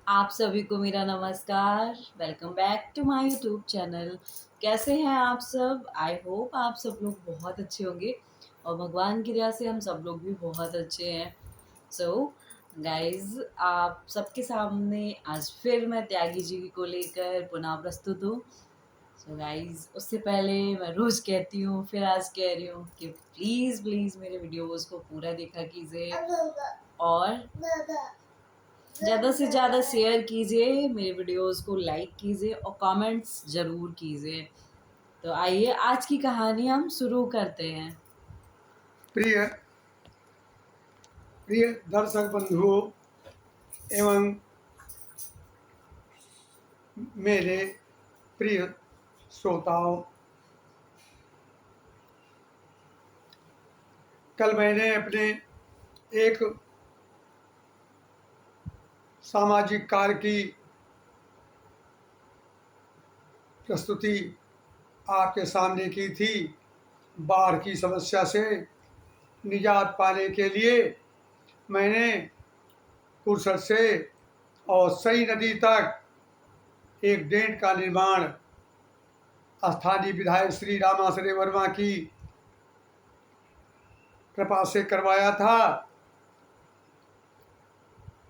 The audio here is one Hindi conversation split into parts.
आप सभी को मेरा नमस्कार। Welcome back to my YouTube channel. कैसे हैं आप सब? आई होप आप सब लोग बहुत अच्छे होंगे और भगवान की दया से हम सब लोग भी बहुत अच्छे हैं। सो गाइज, आप सबके सामने आज फिर मैं त्यागी जी को लेकर पुनः प्रस्तुत हूँ। सो गाइज, उससे पहले मैं रोज़ कहती हूँ, फिर आज कह रही हूँ कि प्लीज़ प्लीज़ मेरे वीडियोज़ को पूरा देखा कीजिए और ज़्यादा से ज़्यादा शेयर कीजिए, मेरे वीडियोस को लाइक कीजिए और कमेंट्स ज़रूर कीजिए। तो आइए आज की कहानी हम शुरू करते हैं। प्रिय प्रिय दर्शक बंधुओं एवं मेरे प्रिय श्रोताओं, कल मैंने अपने एक सामाजिक कार्य की प्रस्तुति आपके सामने की थी। बाढ़ की समस्या से निजात पाने के लिए मैंने फुर्सत से और सई नदी तक एक ड्रेन का निर्माण स्थानीय विधायक श्री रामाश्रय वर्मा की कृपा से करवाया था।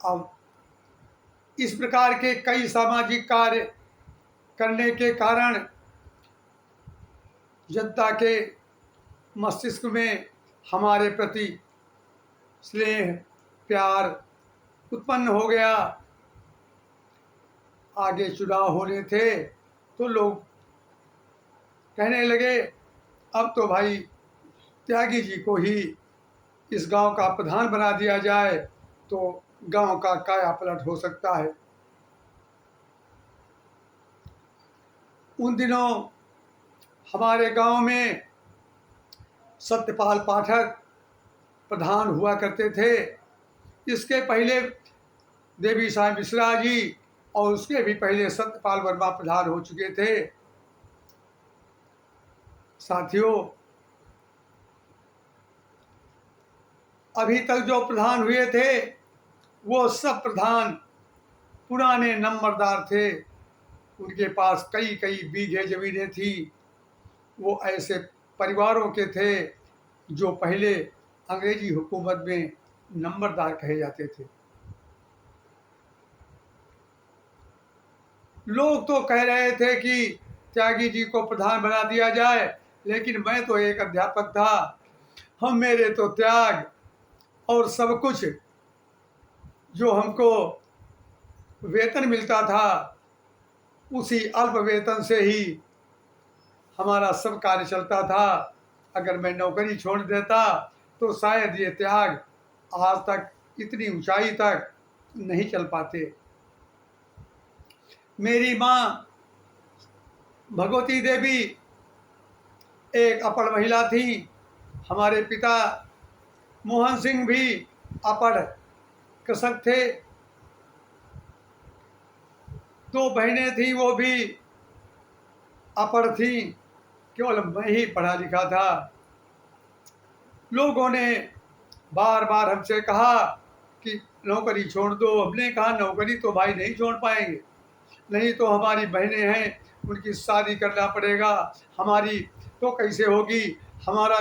अब इस प्रकार के कई सामाजिक कार्य करने के कारण जनता के मस्तिष्क में हमारे प्रति स्नेह प्यार उत्पन्न हो गया। आगे चुनाव होने थे तो लोग कहने लगे अब तो भाई त्यागी जी को ही इस गांव का प्रधान बना दिया जाए तो गांव का काया पलट हो सकता है। उन दिनों हमारे गांव में सत्यपाल पाठक प्रधान हुआ करते थे। इसके पहले देवी साई मिश्रा जी और उसके भी पहले सत्यपाल वर्मा प्रधान हो चुके थे। साथियों, अभी तक जो प्रधान हुए थे वो सब प्रधान पुराने नंबरदार थे। उनके पास कई कई बीघे जमीनें थी। वो ऐसे परिवारों के थे जो पहले अंग्रेजी हुकूमत में नंबरदार कहे जाते थे। लोग तो कह रहे थे कि त्यागी जी को प्रधान बना दिया जाए, लेकिन मैं तो एक अध्यापक था। हम मेरे तो त्याग और सब कुछ जो हमको वेतन मिलता था उसी अल्प वेतन से ही हमारा सब कार्य चलता था। अगर मैं नौकरी छोड़ देता तो शायद ये त्याग आज तक इतनी ऊंचाई तक नहीं चल पाते। मेरी माँ भगवती देवी एक अपढ़ महिला थी। हमारे पिता मोहन सिंह भी अपढ़ कृषक थे। दो बहनें थी, वो भी अपढ़ थी। केवल मैं ही पढ़ा लिखा था। लोगों ने बार बार हमसे कहा कि नौकरी छोड़ दो। हमने कहा नौकरी तो भाई नहीं छोड़ पाएंगे, नहीं तो हमारी बहनें हैं उनकी शादी करना पड़ेगा। हमारी तो कैसे होगी? हमारा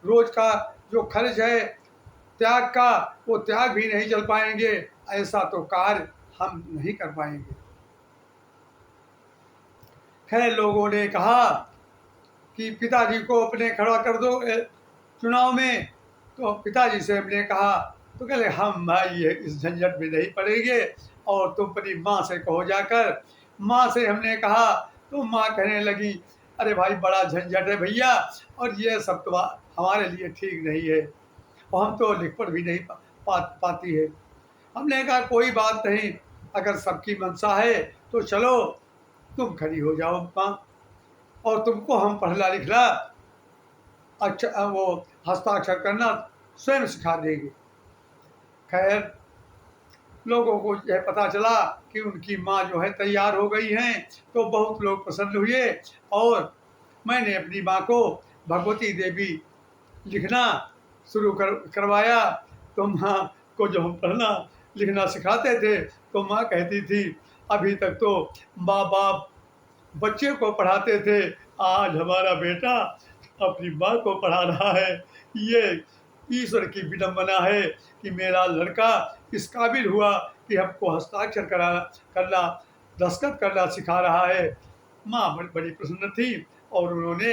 रोज का जो खर्च है त्याग का, वो त्याग भी नहीं चल पाएंगे। ऐसा तो कार्य हम नहीं कर पाएंगे। खैर, लोगों ने कहा कि पिताजी को अपने खड़ा कर दो चुनाव में। तो पिताजी से हमने कहा तो कहले हम भाई ये इस झंझट में नहीं पड़ेंगे और तुम अपनी माँ से कहो जाकर। माँ से हमने कहा तो माँ कहने लगी अरे भाई बड़ा झंझट है भैया, और ये सब तो हमारे लिए ठीक नहीं है और हम तो लिख पढ़ भी नहीं पाती है। हमने कहा कोई बात नहीं, अगर सबकी मंशा है तो चलो तुम खड़ी हो जाओ माँ, और तुमको हम पढ़ला लिखला अच्छा वो हस्ताक्षर करना स्वयं सिखा देंगे। खैर, लोगों को यह पता चला कि उनकी माँ जो है तैयार हो गई हैं तो बहुत लोग प्रसन्न हुए और मैंने अपनी माँ को भगवती देवी लिखना शुरू करवाया। तो माँ को जो हम पढ़ना लिखना सिखाते थे तो माँ कहती थी अभी तक तो माँ बाप बच्चे को पढ़ाते थे, आज हमारा बेटा अपनी माँ को पढ़ा रहा है। ये ईश्वर की विडंबना है कि मेरा लड़का इस काबिल हुआ कि हमको हस्ताक्षर करना, दस्तखत करना सिखा रहा है। माँ बड़ी प्रसन्न थी और उन्होंने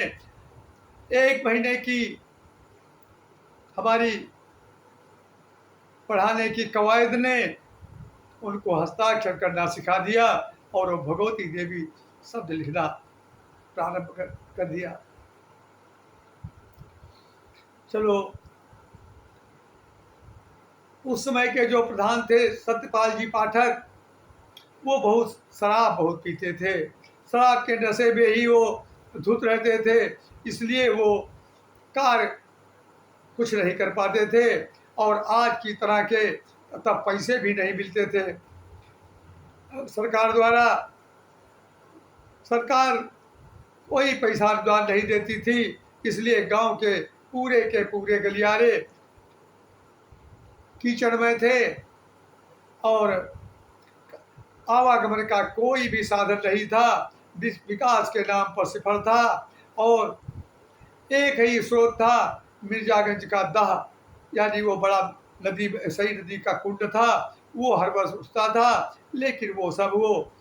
1 महीने की हमारी पढ़ाने की कवायद ने उनको हस्ताक्षर करना सिखा दिया और वो भगवती देवी शब्द लिखना प्रारंभ कर दिया। चलो, उस समय के जो प्रधान थे सत्यपाल जी पाठक, वो शराब बहुत पीते थे। शराब के नशे में ही वो धुत रहते थे, इसलिए वो कार्य कुछ नहीं कर पाते थे। और आज की तरह के तब पैसे भी नहीं मिलते थे सरकार कोई पैसा अनुदान नहीं देती थी, इसलिए गांव के पूरे गलियारे कीचड़ में थे और आवागमन का कोई भी साधन नहीं था। विकास के नाम पर सिफर था और एक ही स्रोत था, मिर्जागंज का दाह, यानी वो बड़ा सही नदी का कुंड था, वो हर वर्ष उठता था। लेकिन वो सब वो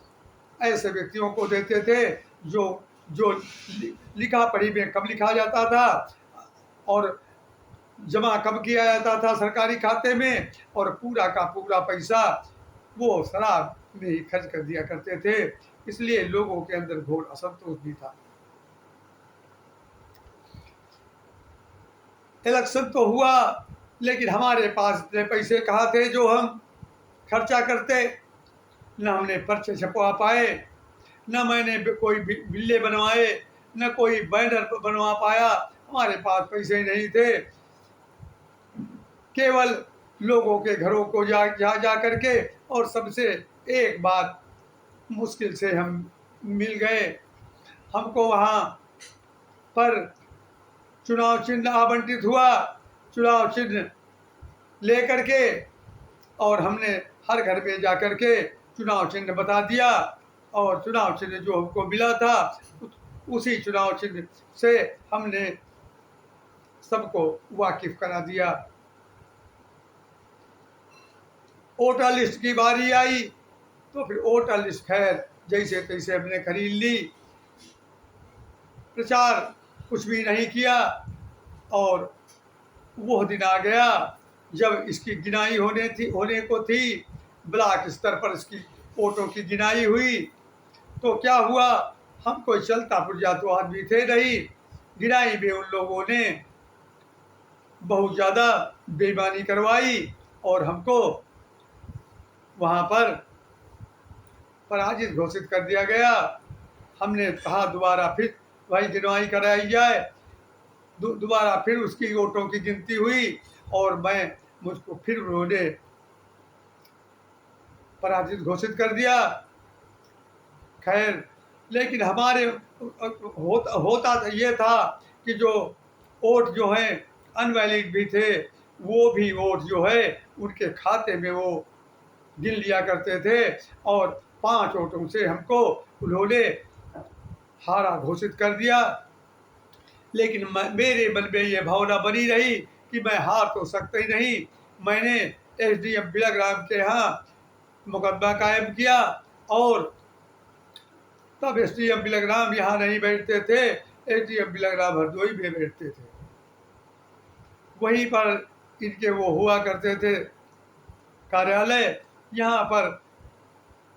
ऐसे व्यक्तियों को देते थे जो जो लिखा पढ़ी में कम लिखा जाता था और जमा कम किया जाता था सरकारी खाते में, और पूरा का पूरा पैसा वो शराब में ही खर्च कर दिया करते थे। इसलिए लोगों के अंदर घोर असंतोष भी था। इलेक्शन तो हुआ, लेकिन हमारे पास इतने पैसे कहाँ थे जो हम खर्चा करते। न हमने पर्चे छपवा पाए, न मैंने कोई बिल्ले बनवाए, न कोई बैनर बनवा पाया। हमारे पास पैसे नहीं थे। केवल लोगों के घरों को जा करके और सबसे एक बात मुश्किल से हम मिल गए। हमको वहाँ पर चुनाव चिन्ह आवंटित हुआ, चुनाव चिन्ह लेकर के, और हमने हर घर में जा कर के चुनाव चिन्ह बता दिया और चुनाव चिन्ह जो हमको मिला था उसी चुनाव चिन्ह से हमने सबको वाकिफ करा दिया। वोटर लिस्ट की बारी आई तो फिर वोटर लिस्ट खैर जैसे तैसे हमने खरीद ली, प्रचार कुछ भी नहीं किया। और वो दिन आ गया जब इसकी गिनाई होने को थी, ब्लॉक स्तर पर इसकी वोटों की गिनाई हुई। तो क्या हुआ, हम कोई चलता पुर्जा तो आदमी थे नहीं। गिनाई में उन लोगों ने बहुत ज़्यादा बेईमानी करवाई और हमको वहाँ पर पराजित घोषित कर दिया गया। हमने कहा दोबारा फिर वही गिनवाई कराई जाए। दोबारा फिर उसकी वोटों की गिनती हुई और मुझको फिर उन्होंने पराजित घोषित कर दिया। खैर, लेकिन हमारे होता ये था कि जो वोट जो है अनवैलिड भी थे, वो भी वोट जो है उनके खाते में वो गिन लिया करते थे और 5 वोटों से हमको उन्होंने हारा घोषित कर दिया। लेकिन मेरे मन में ये भावना बनी रही कि मैं हार तो सकता ही नहीं। मैंने एसडीएम बिलग्राम के यहाँ मुकदमा कायम किया और तब एसडीएम बिलग्राम यहाँ नहीं बैठते थे, एसडीएम बिलग्राम हरदोई में बैठते थे। वहीं पर इनके वो हुआ करते थे कार्यालय, यहाँ पर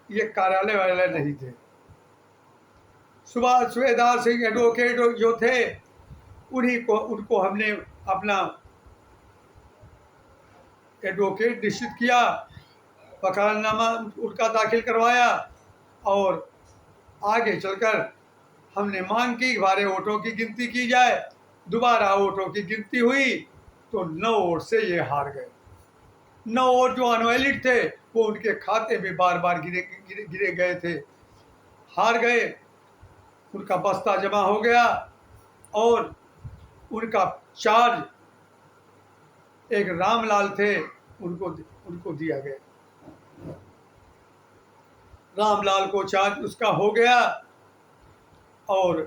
ये कार्यालय वाले नहीं थे। सुभाष सुबेदार सिंह एडवोकेट जो थे उनको हमने अपना एडवोकेट निश्चित किया, वकालतनामा उनका दाखिल करवाया और आगे चलकर हमने मांग की हमारे वोटों की गिनती की जाए। दोबारा वोटों की गिनती हुई तो 9 वोट से ये हार गए। 9 वोट जो अनवैलिड थे वो उनके खाते में बार बार गिरे गए थे, हार गए। उनका बस्ता जमा हो गया और उनका चार्ज एक रामलाल थे, उनको दिया गया। रामलाल को चार्ज उसका हो गया और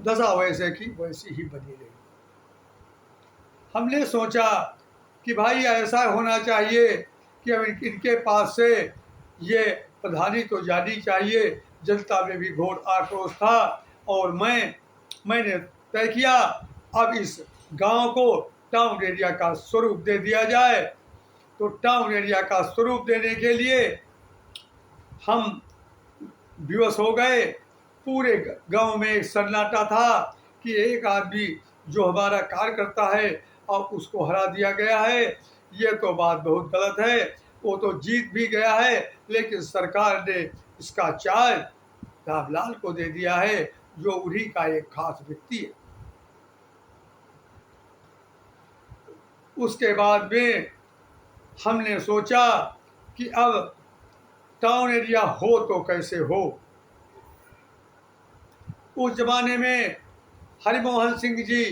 दशा वैसे की वैसी ही बनी रही। हमने सोचा कि भाई ऐसा होना चाहिए कि अब इनके पास से ये प्रधानी तो जानी चाहिए। जनता में भी घोर आक्रोश था और मैंने तय किया अब इस गांव को टाउन एरिया का स्वरूप दे दिया जाए। तो टाउन एरिया का स्वरूप देने के लिए हम विवश हो गए। पूरे गांव में एक सन्नाटा था कि एक आदमी जो हमारा कार्य करता है और उसको हरा दिया गया है, ये तो बात बहुत गलत है। वो तो जीत भी गया है लेकिन सरकार ने इसका चार्ज रामलाल को दे दिया है जो उन्हीं का एक खास व्यक्ति है। उसके बाद में हमने सोचा कि अब टाउन एरिया हो तो कैसे हो। उस जमाने में हरिमोहन सिंह जी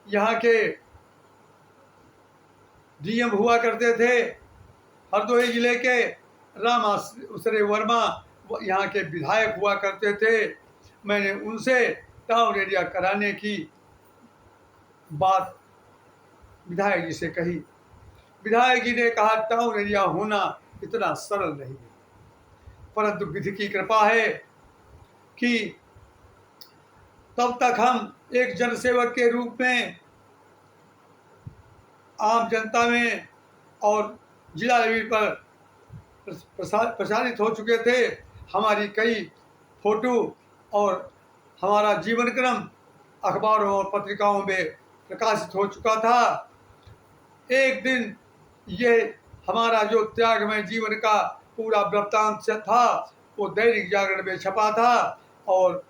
यहाँ के डीएम हुआ करते थे। हरदोई जिले के राम आश्रय वर्मा यहाँ के विधायक हुआ करते थे। मैंने उनसे टाउन एरिया कराने की बात विधायक जी से कही। विधायक जी ने कहा टाउन एरिया होना इतना सरल नहीं है, परंतु विधि की कृपा है कि तब तक हम एक जनसेवक के रूप में आम जनता में और जिला लेवल पर प्रसारित हो चुके थे। हमारी कई फोटो और हमारा जीवन क्रम अखबारों और पत्रिकाओं में प्रकाशित हो चुका था। एक दिन ये हमारा जो त्यागमय जीवन का पूरा वृत्तांत था वो दैनिक जागरण में छपा था और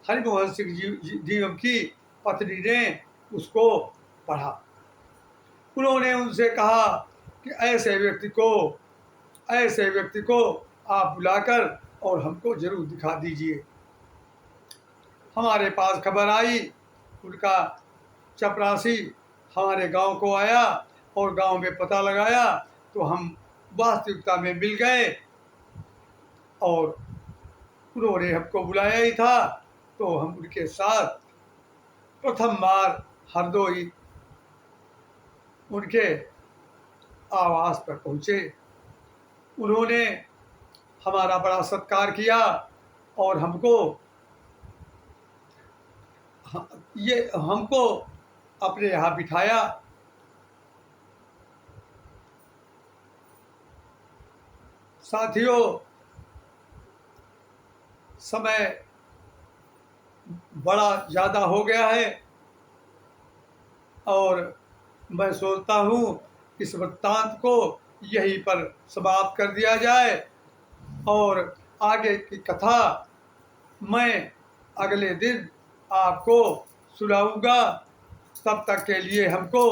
हरिमोहन सिंह जी की पत्नी ने उसको पढ़ा। उन्होंने उनसे कहा कि ऐसे व्यक्ति को आप बुलाकर और हमको जरूर दिखा दीजिए। हमारे पास खबर आई, उनका चपरासी हमारे गांव को आया और गांव में पता लगाया तो हम वास्तविकता में मिल गए और उन्होंने हमको बुलाया ही था। तो हम उनके साथ प्रथम बार हरदोई उनके आवास पर पहुंचे। उन्होंने हमारा बड़ा सत्कार किया और हमको अपने यहाँ बिठाया। साथियों, समय बड़ा ज़्यादा हो गया है और मैं सोचता हूँ इस वृत्तांत को यहीं पर समाप्त कर दिया जाए और आगे की कथा मैं अगले दिन आपको सुनाऊंगा। तब तक के लिए हमको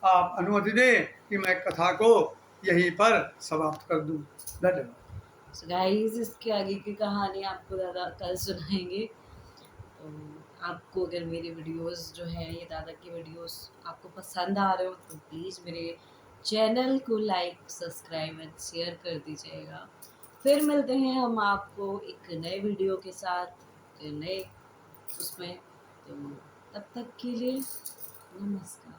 आप अनुमति दें कि मैं कथा को यहीं पर समाप्त कर दूं। धन्यवाद। गाइस, इसके आगे की कहानी आपको दादा कल सुनाएंगे। तो आपको अगर मेरे वीडियोस जो है ये दादा की वीडियोस आपको पसंद आ रहे हो तो प्लीज़ मेरे चैनल को लाइक सब्सक्राइब एंड शेयर कर दीजिएगा। फिर मिलते हैं हम आपको एक नए वीडियो के साथ, नए उसमें। तो तब तक के लिए नमस्कार।